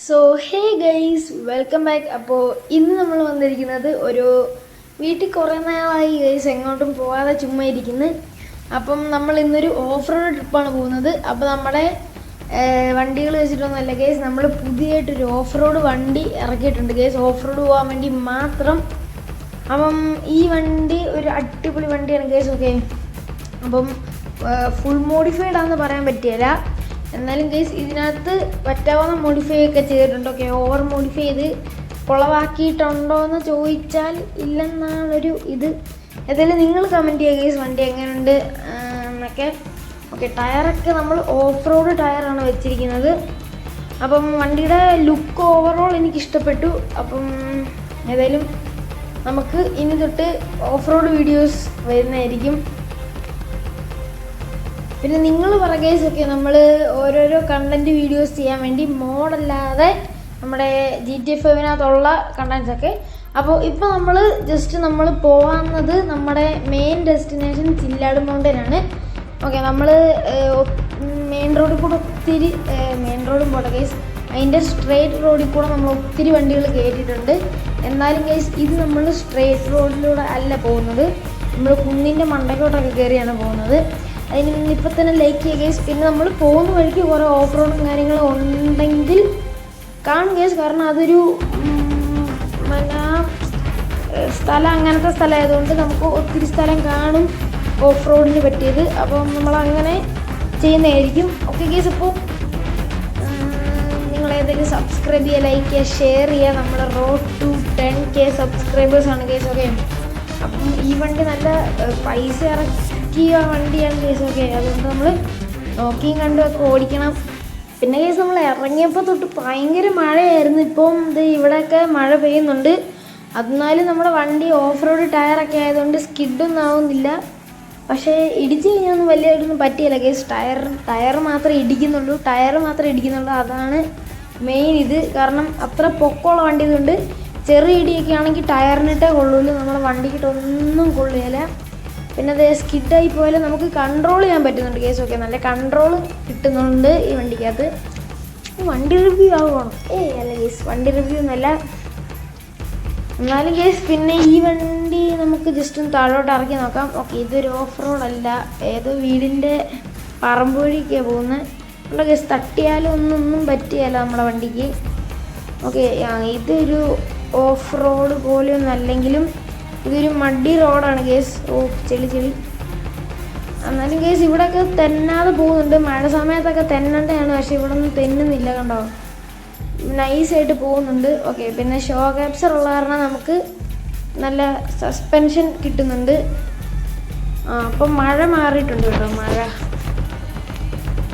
So hey guys welcome back. അപ്പോൾ ഇന്ന് നമ്മൾ വന്നിരിക്കുന്നത് ഒരു വീട്ടിൽ കുറേ നാളായി ഗൈസ് എങ്ങോട്ടും പോകാതെ ചുമ്മാ ഇരിക്കുന്നു. അപ്പം നമ്മൾ ഇന്നൊരു ഓഫ് റോഡ് ട്രിപ്പാണ് പോകുന്നത്. അപ്പോൾ നമ്മുടെ വണ്ടികൾ വെച്ചിട്ടൊന്നുമല്ല ഗൈസ്, നമ്മൾ പുതിയതായിട്ടൊരു ഓഫ് റോഡ് വണ്ടി ഇറക്കിയിട്ടുണ്ട് ഗൈസ്, ഓഫ് റോഡ് പോകാൻ വേണ്ടി മാത്രം. അപ്പം ഈ വണ്ടി ഒരു അടിപൊളി വണ്ടിയാണ് ഗൈസ്. ഓക്കെ, അപ്പം ഫുൾ മോഡിഫൈഡ് ആണെന്ന് പറയാൻ പറ്റില്ല, എന്നാലും ഗൈസ് ഇതിനകത്ത് പറ്റാവുന്ന മോഡിഫൈ ഒക്കെ ചെയ്തിട്ടുണ്ട്. ഓക്കെ, ഓവർ മോഡിഫൈ ചെയ്ത് കുളവാക്കിയിട്ടുണ്ടോ എന്ന് ചോദിച്ചാൽ ഇല്ലെന്നാണൊരു ഇത്. ഏതായാലും നിങ്ങൾ കമൻറ്റ് ചെയ്യുക ഗൈസ് വണ്ടി എങ്ങനെയുണ്ട് എന്നൊക്കെ. ഓക്കെ, ടയറൊക്കെ നമ്മൾ ഓഫ് റോഡ് ടയറാണ് വെച്ചിരിക്കുന്നത്. അപ്പം വണ്ടിയുടെ ലുക്ക് ഓവറോൾ എനിക്ക് ഇഷ്ടപ്പെട്ടു. അപ്പം ഏതായാലും നമുക്ക് ഇനി തൊട്ട് ഓഫ് റോഡ് വീഡിയോസ് വരുന്നതായിരിക്കും. പിന്നെ നിങ്ങൾ പറയുകയൊക്കെ നമ്മൾ ഓരോരോ കണ്ടൻറ്റ് വീഡിയോസ് ചെയ്യാൻ വേണ്ടി മോഡല്ലാതെ നമ്മുടെ GTA 5-നകത്തുള്ള കണ്ടൻറ്റ്സൊക്കെ. അപ്പോൾ ഇപ്പോൾ നമ്മൾ പോകുന്നത് നമ്മുടെ മെയിൻ ഡെസ്റ്റിനേഷൻ ചില്ലാട് മൗണ്ടനാണ്. ഓക്കെ, നമ്മൾ മെയിൻ റോഡിൽ കൂടെ ഒത്തിരി മെയിൻ റോഡും പോട്ടെ ഗൈസ്, അതിൻ്റെ സ്ട്രെയിറ്റ് റോഡിൽ കൂടെ നമ്മൾ ഒത്തിരി വണ്ടികൾ കയറ്റിയിട്ടുണ്ട്. എന്നാലും ഗൈസ് ഇത് നമ്മൾ സ്ട്രെയിറ്റ് റോഡിലൂടെ അല്ല പോകുന്നത്, നമ്മൾ കുന്നിൻ്റെ മണ്ടക്കോട്ടൊക്കെ കയറിയാണ് പോകുന്നത്. അതിന് ഇപ്പം തന്നെ ലൈക്ക് ചെയ്യുക ഗൈസ്. പിന്നെ നമ്മൾ പോകുന്ന വഴിക്ക് കുറേ ഓഫ് റോഡും കാര്യങ്ങളും ഉണ്ടെങ്കിൽ കാണും ഗൈസ്, കാരണം അതൊരു സ്ഥലം അങ്ങനത്തെ സ്ഥലമായതുകൊണ്ട് നമുക്ക് ഒത്തിരി സ്ഥലം കാണും ഓഫ് റോഡിന് പറ്റിയത്. അപ്പം നമ്മളങ്ങനെ ചെയ്യുന്നതായിരിക്കും. ഓക്കെ ഗൈസ്, അപ്പോൾ നിങ്ങളേതെങ്കിലും സബ്സ്ക്രൈബ് ചെയ്യുക, ലൈക്ക് ചെയ്യുക, ഷെയർ ചെയ്യുക. നമ്മുടെ റോഡ് ടു 10K സബ്സ്ക്രൈബേഴ്സാണ് ഗൈസ്. ഓക്കെ, അപ്പം ഈ വണ്ടി നല്ല പൈസ ഇറക്കിയ വണ്ടിയാണ് കേസ്. ഓക്കെ, അതുകൊണ്ട് നമ്മൾ നോക്കിയും കണ്ടുമൊക്കെ ഓടിക്കണം. പിന്നെ കേസ് നമ്മൾ ഇറങ്ങിയപ്പോൾ തൊട്ട് ഭയങ്കര മഴയായിരുന്നു. ഇപ്പം ഇത് ഇവിടെയൊക്കെ മഴ പെയ്യുന്നുണ്ട്. എന്നാലും നമ്മുടെ വണ്ടി ഓഫ് റോഡ് ടയറൊക്കെ ആയതുകൊണ്ട് സ്കിഡൊന്നും ആവുന്നില്ല. പക്ഷേ ഇടിച്ചു കഴിഞ്ഞൊന്നും വലിയതായിട്ടൊന്നും പറ്റിയില്ല കേസ്. ടയർ മാത്രമേ ഇടിക്കുന്നുള്ളൂ. അതാണ് മെയിൻ ഇത്. കാരണം അത്ര പൊക്കമുള്ള വണ്ടി ഇതുകൊണ്ട് ചെറിയ ഇടിയൊക്കെ ആണെങ്കിൽ ടയറിനിട്ടേ കൊള്ളൂല്ലോ, നമ്മുടെ വണ്ടിക്കിട്ടൊന്നും കൊള്ളുകയില്ല. പിന്നെ അത് സ്കിഡായി പോയാലും നമുക്ക് കൺട്രോൾ ചെയ്യാൻ പറ്റുന്നുണ്ട് കേസ്. ഓക്കെ, നല്ല കൺട്രോൾ കിട്ടുന്നുണ്ട് ഈ വണ്ടിക്കകത്ത്. വണ്ടി റിവ്യൂ ആവുകയാണ് അല്ല കേസ്, വണ്ടി റിവ്യൂ എന്നല്ല, എന്നാലും കേസ്. പിന്നെ ഈ വണ്ടി നമുക്ക് ജസ്റ്റ് ഒന്ന് താഴോട്ട് ഇറക്കി നോക്കാം. ഓക്കെ, ഇതൊരു ഓഫ് റോഡല്ല, ഏതോ വീടിൻ്റെ പറമ്പ് വഴിക്കാണ് പോകുന്നത്. നമ്മുടെ കേസ് തട്ടിയാലും ഒന്നും പറ്റിയല്ല നമ്മുടെ വണ്ടിക്ക്. ഓക്കെ, ഇതൊരു ഓഫ് റോഡ് പോലെയൊന്നും അല്ലെങ്കിലും ഇതൊരു മഡി റോഡാണ് കേസ്. ചെളി. എന്നാലും കേസ് ഇവിടെയൊക്കെ തെന്നാതെ പോകുന്നുണ്ട്. മഴ സമയത്തൊക്കെ തെന്നണ്ടയാണ്, പക്ഷേ ഇവിടെ ഒന്നും തെന്നുന്നില്ല, കണ്ടോ, നൈസായിട്ട് പോകുന്നുണ്ട്. ഓക്കെ, പിന്നെ ഷോ ക്യാപ്ചർ ഉള്ള കാരണം നമുക്ക് നല്ല സസ്പെൻഷൻ കിട്ടുന്നുണ്ട്. അപ്പം മഴ മാറിയിട്ടുണ്ട് കേട്ടോ, മഴ.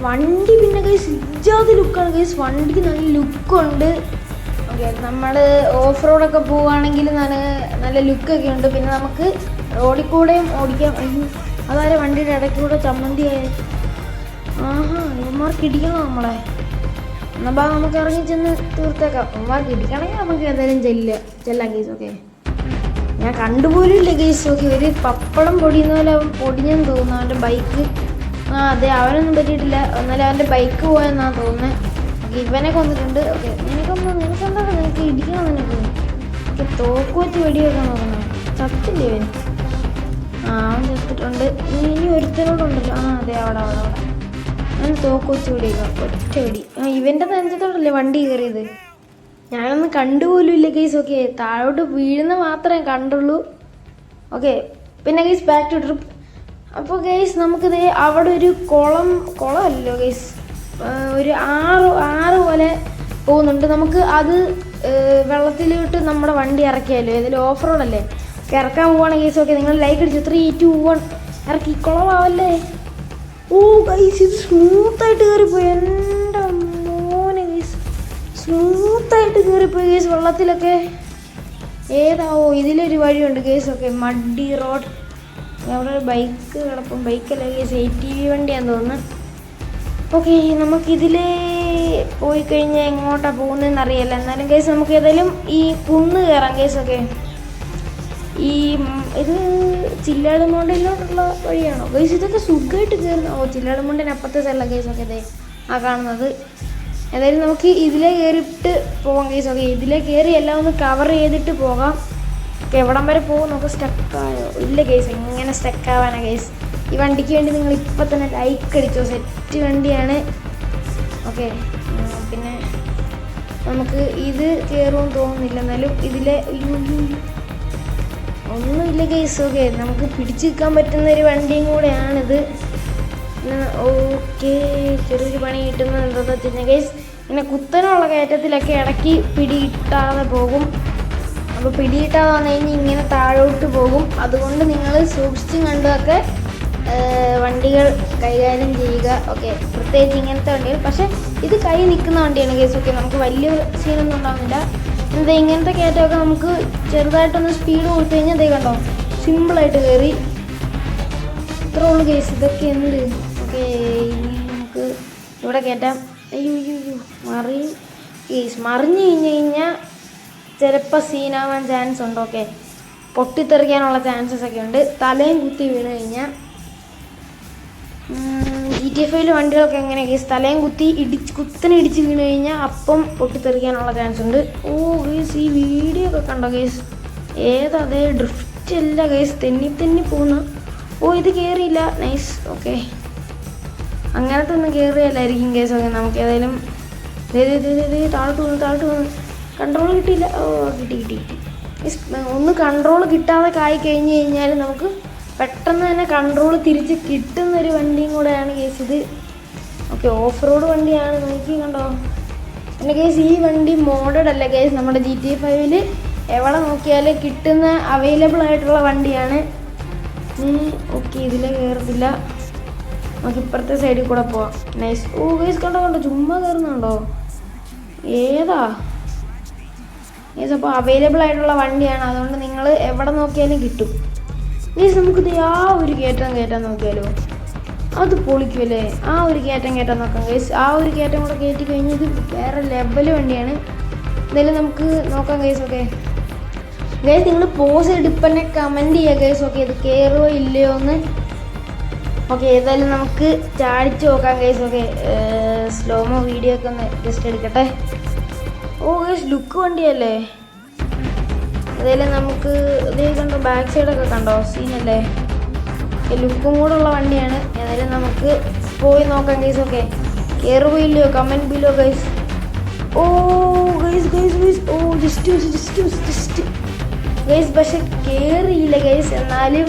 വണ്ടി പിന്നെ കേസ് ഇജാതി ലുക്കാണ് കേസ്, വണ്ടിക്ക് നല്ല ലുക്കുണ്ട്. ഓക്കെ, നമ്മൾ ഓഫ് റോഡൊക്കെ പോവുകയാണെങ്കിൽ നല്ല ലുക്കൊക്കെ ഉണ്ട്. പിന്നെ നമുക്ക് റോഡിൽ കൂടെയും ഓടിക്കാം. അതായത് വണ്ടിയുടെ ഇടയ്ക്കൂടെ ചമ്മന്തിയായി. ഇവന്മാർക്ക് ഇടിക്കണം നമ്മളെ. എന്നാൽ നമുക്ക് ഇറങ്ങി ചെന്ന് തീർത്തേക്കാം. ഇവന്മാർക്ക് ഇടിക്കണമെങ്കിൽ നമുക്ക് എന്തായാലും ചെല്ലാം കേസ്. ഓക്കെ, ഞാൻ കണ്ടുപോലും ഇല്ല കേസ്. ഓക്കെ, ഒരു പപ്പടം പൊടിയുന്ന പോലെ അവൻ പൊടിഞ്ഞെന്ന് തോന്നുന്നു അവൻ്റെ ബൈക്ക്. അതെ, അവനൊന്നും പറ്റിയിട്ടില്ല, എന്നാലും അവൻ്റെ ബൈക്ക് പോയെന്നാണ് തോന്നുന്നത്. ഇവനെ കൊന്നിട്ടുണ്ട്. ഓക്കെ, നിനക്ക് ഇടിക്കണം. നിനക്ക് തോക്ക് വെച്ച് വെടിവെക്കാൻ നോക്കണം. ചത്തില്ലേ ഇവൻ? അവൻ ചത്തിട്ടുണ്ട്. ഇനി ഒരുത്തനോടുണ്ടല്ലോ. അതെ, അവിടെ അവൻ തോക്ക് വെച്ച് വെടിവെക്കാം, ഒറ്റ വെടി. ഇവൻ്റെ നെഞ്ചത്തോടല്ലേ വണ്ടി കയറിയത്, ഞാനൊന്നും കണ്ടുപോലും ഇല്ല കേസ്. ഓക്കെ, താഴോട്ട് വീഴുന്ന മാത്രമേ കണ്ടുള്ളൂ. ഓക്കെ, പിന്നെ കേസ് ബാക്ക് ടു ട്രിപ്പ്. അപ്പോൾ കേസ് നമുക്കിത് അവിടെ ഒരു കുളമല്ലോ കേസ്, ഒരു ആറ് പോലെ പോകുന്നുണ്ട്. നമുക്ക് അത് വെള്ളത്തിലോട്ട് നമ്മുടെ വണ്ടി ഇറക്കിയാലോ, ഏതെങ്കിലും ഓഫ് റോഡല്ലേ ഇറക്കാൻ പോവാണ് കേസ്. ഓക്കെ, നിങ്ങൾ ലൈക്ക് അടിച്ചു. 3, 2, 1 ഇറക്കി. കുളമാവല്ലേ. ഗൈസ്, ഇത് സ്മൂത്തായിട്ട് കയറിപ്പോയി. എൻ്റെ മോനെ ഗൈസ്, സ്മൂത്തായിട്ട് കയറിപ്പോയി ഗൈസ് വെള്ളത്തിലൊക്കെ. ഏതാവോ ഇതിലൊരു വഴിയുണ്ട് കേസ്. ഓക്കെ, മഡി റോഡ്. അവിടെ ഒരു ബൈക്ക് കിടപ്പും. ബൈക്കല്ല കേസ്, ATV വണ്ടിയാന്ന് തോന്നുന്നു. ഓക്കെ, നമുക്കിതിൽ പോയി കഴിഞ്ഞാൽ എങ്ങോട്ടാണ് പോകുന്നതെന്ന് അറിയില്ല. എന്നാലും കേസ് നമുക്ക് ഏതായാലും ഈ കുന്ന് കയറാം കേസ്. ഓക്കെ, ഇത് ചില്ലാട് മൗണ്ടനിലോട്ടുള്ള വഴിയാണോ ഗൈസ്? ഇതൊക്കെ സുഖമായിട്ട് കയറുന്ന. ചില്ലാട് മൗണ്ടൻ അപ്പുറത്തെ സൈഡിലാണ് കേസ്. ഓക്കെ, അതെ കാണുന്നത്. ഏതായാലും നമുക്ക് ഇതിലേ കയറിയിട്ട് പോകാം കേസ്. ഓക്കെ, ഇതിലേ കയറി എല്ലാം ഒന്ന് കവർ ചെയ്തിട്ട് പോകാം. ഓക്കെ, എവിടം വരെ പോകും? നമുക്ക് സ്റ്റക്കായോ? ഇല്ല കേസ്, എങ്ങനെ സ്റ്റക്കാവാനാ കേസ്? ഈ വണ്ടിക്ക് വേണ്ടി നിങ്ങൾ ഇപ്പം തന്നെ ലൈക്ക് അടിച്ചോ. സെറ്റ് വണ്ടിയാണ്. ഓക്കെ, പിന്നെ നമുക്ക് ഇത് കയറുമെന്ന് തോന്നുന്നില്ല. എന്നാലും ഇതിലെ ഒന്നുമില്ല കേസ്. ഓക്കെ, നമുക്ക് പിടിച്ചു നിൽക്കാൻ പറ്റുന്നൊരു വണ്ടിയും കൂടെയാണിത്. ഓക്കെ, ചെറിയൊരു പണി കിട്ടുന്നത് എന്താണെന്ന് വെച്ച് കഴിഞ്ഞാൽ കേസ്, ഇങ്ങനെ കുത്തനുള്ള കയറ്റത്തിലൊക്കെ ഇടയ്ക്ക് പിടികിട്ടാതെ പോകും. അപ്പോൾ പിടികിട്ടാതെ വന്നു കഴിഞ്ഞാൽ ഇങ്ങനെ താഴോട്ട് പോകും. അതുകൊണ്ട് നിങ്ങൾ സൂക്ഷിച്ചും കണ്ടുമൊക്കെ വണ്ടികൾ കൈകാര്യം ചെയ്യുക. ഓക്കെ, പ്രത്യേകിച്ച് ഇങ്ങനത്തെ വണ്ടികൾ. പക്ഷേ ഇത് കൈ നിൽക്കുന്ന വണ്ടിയാണ് കേസ്. ഓക്കെ, നമുക്ക് വലിയ സീനൊന്നും ഉണ്ടാകുന്നില്ല. എന്താ ഇങ്ങനത്തെ കയറ്റമൊക്കെ നമുക്ക് ചെറുതായിട്ടൊന്ന് സ്പീഡ് കൊടുത്തു കഴിഞ്ഞാൽ അതേ കണ്ടോ, സിമ്പിളായിട്ട് കയറി. ഇത്രേ ഉള്ളൂ കേസ്. ഇതൊക്കെ എന്ത്? ഓക്കെ, നമുക്ക് ഇവിടെ കയറ്റാം. അയ്യോ മറിയും കേസ്. മറിഞ്ഞു കഴിഞ്ഞാൽ ചിലപ്പോൾ സീനാവാൻ ചാൻസ് ഉണ്ട്. ഓക്കെ, പൊട്ടിത്തെറിക്കാനുള്ള ചാൻസസ് ഒക്കെ ഉണ്ട്. തലയും കുത്തി വീണ് കഴിഞ്ഞാൽ GTA 5 വണ്ടികളൊക്കെ എങ്ങനെ കേസ്, തലയും കുത്തി കുത്തനെ ഇടിച്ച് വീണ് കഴിഞ്ഞാൽ അപ്പം പൊട്ടിത്തെറിക്കാനുള്ള ചാൻസ് ഉണ്ട്. ഓ കേസ്, ഈ വീഡിയോ ഒക്കെ കണ്ടോ കേസ്? അതേ ഡ്രിഫ്റ്റ് അല്ല കേസ്, തെന്നി പോകുന്ന. ഓ ഇത് കയറിയില്ല. നൈസ്. ഓക്കെ, അങ്ങനത്തെ ഒന്നും കയറിയല്ലായിരിക്കും കേസ്. ഓക്കെ, നമുക്ക് ഏതായാലും താഴോട്ട് വന്ന് കൺട്രോൾ കിട്ടിയില്ല. ഓ കിട്ടി. ഒന്ന് കൺട്രോൾ കിട്ടാതെ കഴിഞ്ഞ് കഴിഞ്ഞാൽ നമുക്ക് പെട്ടെന്ന് തന്നെ കൺട്രോൾ തിരിച്ച് കിട്ടുന്നൊരു വണ്ടിയും കൂടെയാണ് കേസ് ഇത്. ഓക്കെ, ഓഫ് റോഡ് വണ്ടിയാണ്. നോക്കി കണ്ടോ. പിന്നെ കേസ് ഈ വണ്ടി മോഡഡ് അല്ല കേസ്. നമ്മുടെ GTA 5 എവിടെ നോക്കിയാലും കിട്ടുന്ന അവൈലബിൾ ആയിട്ടുള്ള വണ്ടിയാണ്. ഓക്കെ, ഇതിലേ കയറത്തില്ല. നമുക്ക് ഇപ്പുറത്തെ സൈഡിൽ കൂടെ പോവാം. നൈസ്. ഓ കേസ് കണ്ടോ, ചുമ്മാ കയറുന്നുണ്ടോ? കേസ് അപ്പോൾ അവൈലബിൾ ആയിട്ടുള്ള വണ്ടിയാണ്. അതുകൊണ്ട് നിങ്ങൾ എവിടെ നോക്കിയാലും കിട്ടും. കേസ് നമുക്കിത് ഒരു കയറ്റാൻ നോക്കിയാലോ? അത് പൊളിക്കുമല്ലേ? ഒരു കയറ്റം നോക്കാം കേസ്. ഒരു കയറ്റം കൂടെ കയറ്റി കഴിഞ്ഞ് ഇത് വേറെ ലെവൽ വണ്ടിയാണ്. എന്തായാലും നമുക്ക് നോക്കാം കേസ്. ഓക്കെ ഗൈസ്, നിങ്ങൾ പോസ് എടുപ്പന്നെ കമൻറ്റ് ചെയ്യുക ഗൈസ്. ഓക്കെ, ഇത് കയറുമോ ഇല്ലയോ എന്ന്. ഓക്കെ, ഏതായാലും നമുക്ക് ചാടിച്ച് നോക്കാം ഗൈസ്. ഓക്കെ, സ്ലോമോ വീഡിയോ ഒക്കെ ഒന്ന് ജസ്റ്റ് എടുക്കട്ടെ. ഓ ഗൈസ്, ലുക്ക് വണ്ടിയല്ലേ? ഏതായാലും നമുക്ക് ഇതേ കണ്ടോ, ബാക്ക് സൈഡൊക്കെ കണ്ടോ, സീനല്ലേ? ലുക്കും കൂടെ ഉള്ള വണ്ടിയാണ്. ഏതായാലും നമുക്ക് പോയി നോക്കാം ഗൈസ്. ഓക്കെ, കയറുമോ ഇല്ലയോ കമൻറ്റ് ബിലോ ഗൈസ്. ഓ ഗൈസ് ഓ ജസ്റ്റ് ഗൈസ്, പക്ഷെ കയറിയില്ല ഗൈസ്. എന്നാലും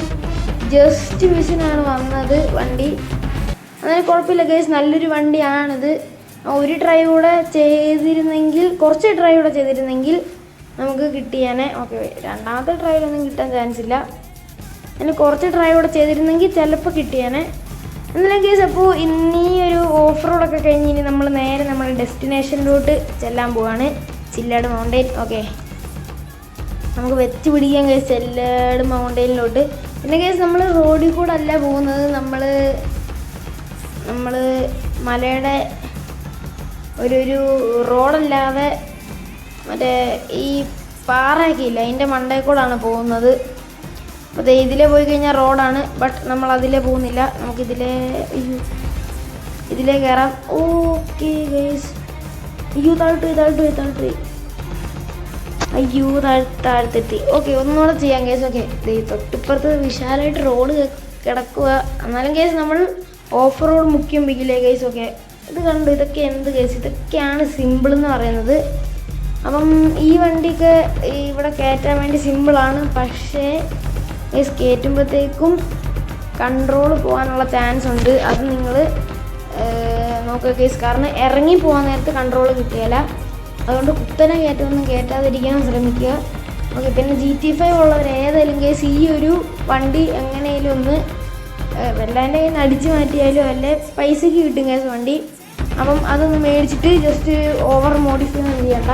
ജസ്റ്റ് മിസ്സിനാണ് വന്നത് വണ്ടി. അങ്ങനെ കുഴപ്പമില്ല ഗൈസ്, നല്ലൊരു വണ്ടിയാണിത്. ഒരു ട്രൈ കൂടെ ചെയ്തിരുന്നെങ്കിൽ, കുറച്ച് ട്രൈ കൂടെ ചെയ്തിരുന്നെങ്കിൽ നമുക്ക് കിട്ടിയാനെ. ഓക്കെ, രണ്ടാമത്തെ ട്രൈയിലൊന്നും കിട്ടാൻ ചാൻസ് ഇല്ല. അതിന് കുറച്ച് ട്രൈ കൂടെ ചെയ്തിരുന്നെങ്കിൽ ചിലപ്പോൾ കിട്ടിയാനെ. എന്നാലും ഗൈസ്, അപ്പോൾ ഇന്നീ ഒരു ഓഫ് റോഡൊക്കെ കഴിഞ്ഞ് ഇനി നമ്മൾ നേരെ നമ്മുടെ ഡെസ്റ്റിനേഷനിലോട്ട് ചെല്ലാൻ പോവാണ്, ചില്ലാട് മൗണ്ടെയിൻ. ഓക്കെ, നമുക്ക് വെച്ച് പിടിക്കാൻ ഗൈസ് ചില്ലാട് മൗണ്ടെയിനിലോട്ട്. പിന്നെ ഗൈസ്, നമ്മൾ റോഡിൽ കൂടെ അല്ല പോകുന്നത്, നമ്മൾ മലയുടെ ഒരു റോഡല്ലാതെ മറ്റേ ഈ പാറയൊക്കെ ഇല്ല, അതിൻ്റെ മണ്ടയിൽ കൂടാണ് പോകുന്നത്. അപ്പോൾ ഇതിലേ പോയി കഴിഞ്ഞാൽ റോഡാണ്, ബട്ട് നമ്മൾ അതിലേ പോകുന്നില്ല. ഇതിലേ കയറാം. Okay guys, താഴത്തെത്തി. ഓക്കെ, ഒന്നുകൂടെ ചെയ്യാം കേസ്. ഓക്കെ, തൊട്ടിപ്പുറത്ത് വിശാലമായിട്ട് റോഡ് കിടക്കുക. എന്നാലും കേസ് നമ്മൾ ഓഫ് റോഡ് മുഖ്യം പിക്കില്ലേ കേസ്. ഓക്കെ, ഇത് കണ്ടു, ഇതൊക്കെ എന്ത് കേസ്, ഇതൊക്കെയാണ് സിമ്പിൾ എന്ന് പറയുന്നത്. അപ്പം ഈ വണ്ടിക്ക് ഇവിടെ കയറ്റാൻ വേണ്ടി സിമ്പിളാണ്. പക്ഷേ കേസ് കയറ്റുമ്പോഴത്തേക്കും കൺട്രോൾ പോകാനുള്ള ചാൻസ് ഉണ്ട്. അത് നിങ്ങൾ നോക്കുക കേസ്. കാരണം ഇറങ്ങി പോകാൻ നേരത്ത് കൺട്രോൾ കിട്ടുകയില്ല. അതുകൊണ്ട് കുത്തനെ കയറ്റമൊന്നും കയറ്റാതിരിക്കാൻ ശ്രമിക്കുക. ഓക്കെ, പിന്നെ GTA 5 ഉള്ളവർ ഏതായാലും കേസ് ഈ ഒരു വണ്ടി എങ്ങനെയും ഒന്ന് വല്ലാൻ്റെ കയ്യിൽ നിന്ന് അടിച്ചു മാറ്റിയാലും അല്ലേ പൈസയ്ക്ക് കിട്ടും കേസ് വണ്ടി. അപ്പം അതൊന്ന് മേടിച്ചിട്ട് ജസ്റ്റ് ഓവർ മോഡിഫൈ ഒന്നും ചെയ്യണ്ട.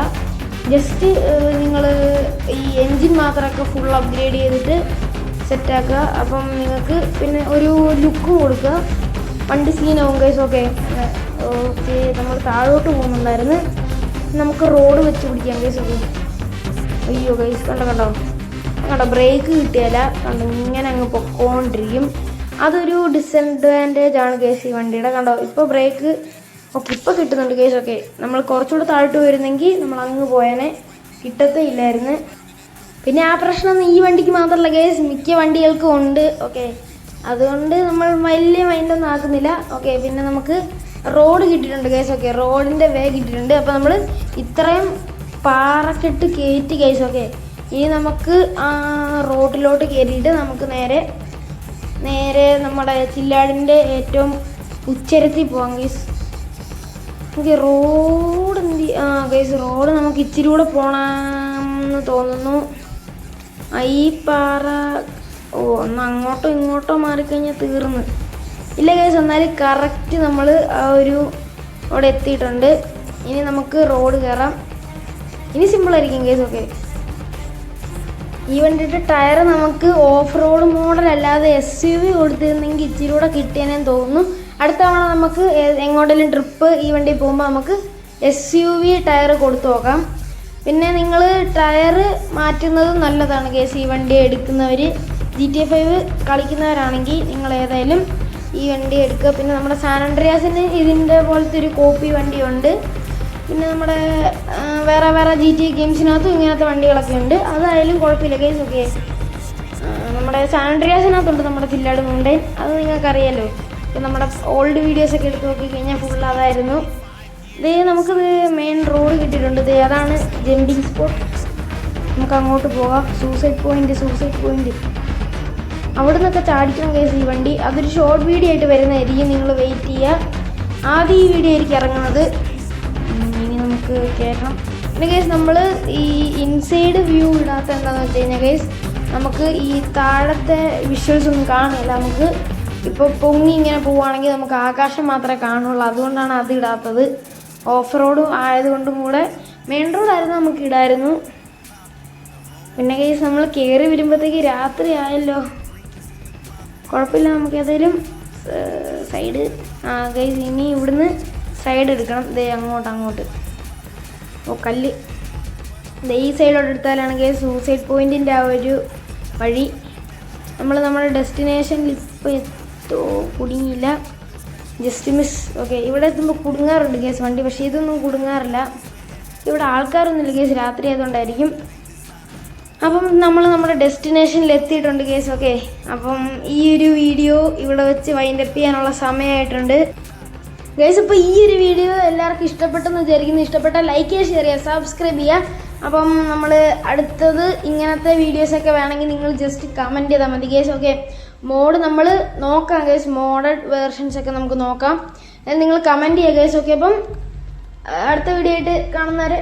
ജസ്റ്റ് നിങ്ങൾ ഈ എൻജിൻ മാത്രമൊക്കെ ഫുൾ അപ്ഗ്രേഡ് ചെയ്തിട്ട് സെറ്റാക്കുക. അപ്പം നിങ്ങൾക്ക് പിന്നെ ഒരു ലുക്ക് കൊടുക്കുക, വണ്ടി സീനാവും കേസ്. ഓക്കെ, നമ്മൾ താഴോട്ട് പോകുന്നുണ്ടായിരുന്നു. നമുക്ക് റോഡ് വെച്ച് പിടിക്കാം കേസ്. ഓക്കെ, അയ്യോ കേസ്, കണ്ടോ ബ്രേക്ക് കിട്ടിയാല, ഇങ്ങനെ അങ്ങ് പൊക്കോണ്ടിരിക്കും. അതൊരു ഡിസഡ്വാൻറ്റേജ് ആണ് കേസ് ഈ വണ്ടിയുടെ. കണ്ടോ, ഇപ്പോൾ ബ്രേക്ക് ഓക്കെ ഇപ്പോൾ കിട്ടുന്നുണ്ട് കേസ്. ഓക്കെ നമ്മൾ കുറച്ചുകൂടെ താഴോട്ട് വരുന്നെങ്കിൽ നമ്മൾ അങ്ങ് പോയാനെ, കിട്ടത്തേ ഇല്ലായിരുന്നു. പിന്നെ ആ പ്രശ്നം ഈ വണ്ടിക്ക് മാത്രമല്ല കേസ്, മിക്ക വണ്ടികൾക്കും ഉണ്ട്. ഓക്കെ അതുകൊണ്ട് നമ്മൾ വലിയ മൈൻഡൊന്നും ആക്കുന്നില്ല. ഓക്കെ പിന്നെ നമുക്ക് റോഡ് കിട്ടിയിട്ടുണ്ട് കേസ്. ഓക്കെ റോഡിൻ്റെ വേ കിട്ടിയിട്ടുണ്ട്. അപ്പോൾ നമ്മൾ ഇത്രയും പാറക്കെട്ട് കയറ്റി കേസ്. ഓക്കെ ഇനി നമുക്ക് ആ റോഡിലോട്ട് കയറിയിട്ട് നമുക്ക് നേരെ നമ്മുടെ ചില്ലാടിൻ്റെ ഏറ്റവും ഉച്ചരത്തിൽ പോകാം guys. Okay road guys, road നമുക്ക് ഇച്ചിരി കൂടെ പോകണമെന്ന് തോന്നുന്നു. ഈ പാറ ഒന്ന് അങ്ങോട്ടോ ഇങ്ങോട്ടോ മാറിക്കഴിഞ്ഞാൽ തീർന്ന്. ഇല്ല ഗൈസ്, എന്നാലും കറക്റ്റ് നമ്മൾ ആ ഒരു അവിടെ എത്തിയിട്ടുണ്ട്. ഇനി നമുക്ക് റോഡ് കയറാം. ഇനി സിമ്പിളായിരിക്കും ഗൈസ്. ഓക്കെ ഈ വണ്ടിയുടെ ടയർ നമുക്ക് ഓഫ് റോഡ് മോഡൽ അല്ലാതെ SUV കൊടുത്തിരുന്നെങ്കിൽ ഇച്ചിരി കൂടെ കിട്ടിയെന്ന് തോന്നുന്നു. അടുത്ത തവണ നമുക്ക് എങ്ങോട്ടെങ്കിലും ട്രിപ്പ് ഈ വണ്ടി പോകുമ്പോൾ നമുക്ക് SUV ടയർ കൊടുത്തു നോക്കാം. പിന്നെ നിങ്ങൾ ടയർ മാറ്റുന്നത് നല്ലതാണ് കേസ്. ഈ വണ്ടി എടുക്കുന്നവർ GTA 5 കളിക്കുന്നവരാണെങ്കിൽ നിങ്ങൾ ഏതായാലും ഈ വണ്ടി എടുക്കുക. പിന്നെ നമ്മുടെ സാൻ ആൻഡ്രിയാസിന് ഇതിൻ്റെ പോലത്തെ ഒരു കോപ്പി വണ്ടിയുണ്ട്. പിന്നെ നമ്മുടെ വേറെ GTA ഗെയിംസിനകത്തും ഇങ്ങനത്തെ വണ്ടികളൊക്കെ ഉണ്ട്. അതായാലും കുഴപ്പമില്ല കേസ്. ഓക്കെ നമ്മുടെ സാൻ ആൻഡ്രിയാസിനകത്തുണ്ട് നമ്മുടെ ചില്ലാട് മൗണ്ടൈൻ, അത് നിങ്ങൾക്കറിയാലോ. ഇപ്പം നമ്മുടെ ഓൾഡ് വീഡിയോസൊക്കെ എടുത്ത് നോക്കിക്കഴിഞ്ഞാൽ ഫുൾ അതായിരുന്നു. നമുക്കിത് മെയിൻ റോഡ് കിട്ടിയിട്ടുണ്ട്. അതാണ് ജമ്പിങ് സ്പോട്ട്. നമുക്ക് അങ്ങോട്ട് പോകാം. സൂസൈഡ് പോയിന്റ് അവിടെ നിന്നൊക്കെ ചാടിക്കണം കേസ് ഈ വണ്ടി. അതൊരു ഷോർട്ട് വീഡിയോ ആയിട്ട് വരുന്നതായിരിക്കും, നിങ്ങൾ വെയിറ്റ് ചെയ്യുക. ആദ്യം ഈ വീഡിയോ ആയിരിക്കും ഇറങ്ങുന്നത്. ഇനി നമുക്ക് കയറണം. പിന്നെ കേസ് നമ്മൾ ഈ ഇൻസൈഡ് വ്യൂ ഇടാത്ത എന്താണെന്ന് വെച്ച് കഴിഞ്ഞാൽ കേസ്, നമുക്ക് ഈ താഴത്തെ വിഷ്വൽസ് ഒന്നും കാണില്ല. നമുക്ക് ഇപ്പോൾ പൊങ്ങി ഇങ്ങനെ പോവുകയാണെങ്കിൽ നമുക്ക് ആകാശം മാത്രമേ കാണുള്ളൂ. അതുകൊണ്ടാണ് അത് ഇടാത്തത്. ഓഫ് റോഡ് ആയതുകൊണ്ടും കൂടെ. മെയിൻ റോഡായിരുന്നു നമുക്ക് ഇടായിരുന്നു. പിന്നെ കേസ് നമ്മൾ കയറി വരുമ്പോഴത്തേക്ക് രാത്രി ആയല്ലോ. കുഴപ്പമില്ല, നമുക്ക് ഏതായാലും സൈഡ് കേസ് ഇനി ഇവിടുന്ന് സൈഡ് എടുക്കണം. അങ്ങോട്ട് കല്ല് ഈ സൈഡോട്ട് എടുത്താലാണ് കേസ് സൂസൈഡ് പോയിൻറ്റിൻ്റെ ആ ഒരു വഴി. നമ്മുടെ ഡെസ്റ്റിനേഷനിൽ ഇപ്പോൾ കുടുങ്ങിയില്ല, ജസ്റ്റ് മിസ്. ഓക്കെ ഇവിടെ എത്തുമ്പോൾ കുടുങ്ങാറുണ്ട് കേസ് വണ്ടി, പക്ഷേ ഇതൊന്നും കുടുങ്ങാറില്ല. ഇവിടെ ആൾക്കാരൊന്നുമില്ല കേസ്, രാത്രി ആയതുകൊണ്ടായിരിക്കും. അപ്പം നമ്മൾ നമ്മുടെ ഡെസ്റ്റിനേഷനിൽ എത്തിയിട്ടുണ്ട് കേസ്. ഓക്കെ അപ്പം ഈ ഒരു വീഡിയോ ഇവിടെ വെച്ച് വൈൻഡപ്പ് ചെയ്യാനുള്ള സമയമായിട്ടുണ്ട് ഗൈസ്. ഇപ്പോൾ ഈ ഒരു വീഡിയോ എല്ലാവർക്കും ഇഷ്ടപ്പെട്ടെന്ന് വിചാരിക്കുന്നു. ഇഷ്ടപ്പെട്ടാൽ ലൈക്ക് ചെയ്യുക, ഷെയർ ചെയ്യുക, സബ്സ്ക്രൈബ് ചെയ്യുക. അപ്പം നമ്മൾ അടുത്തത് ഇങ്ങനത്തെ വീഡിയോസൊക്കെ വേണമെങ്കിൽ നിങ്ങൾ ജസ്റ്റ് കമൻറ്റ് ചെയ്താൽ മതി കേസ്. ഓക്കെ മോഡ് നമ്മൾ നോക്കാം കേസ്, മോഡഡ് വേർഷൻസൊക്കെ നമുക്ക് നോക്കാം. നിങ്ങൾ കമൻറ്റ് ചെയ്യുക കേസ്. ഓക്കെ അപ്പം അടുത്ത വീഡിയോ ആയിട്ട് കാണുന്നവരെ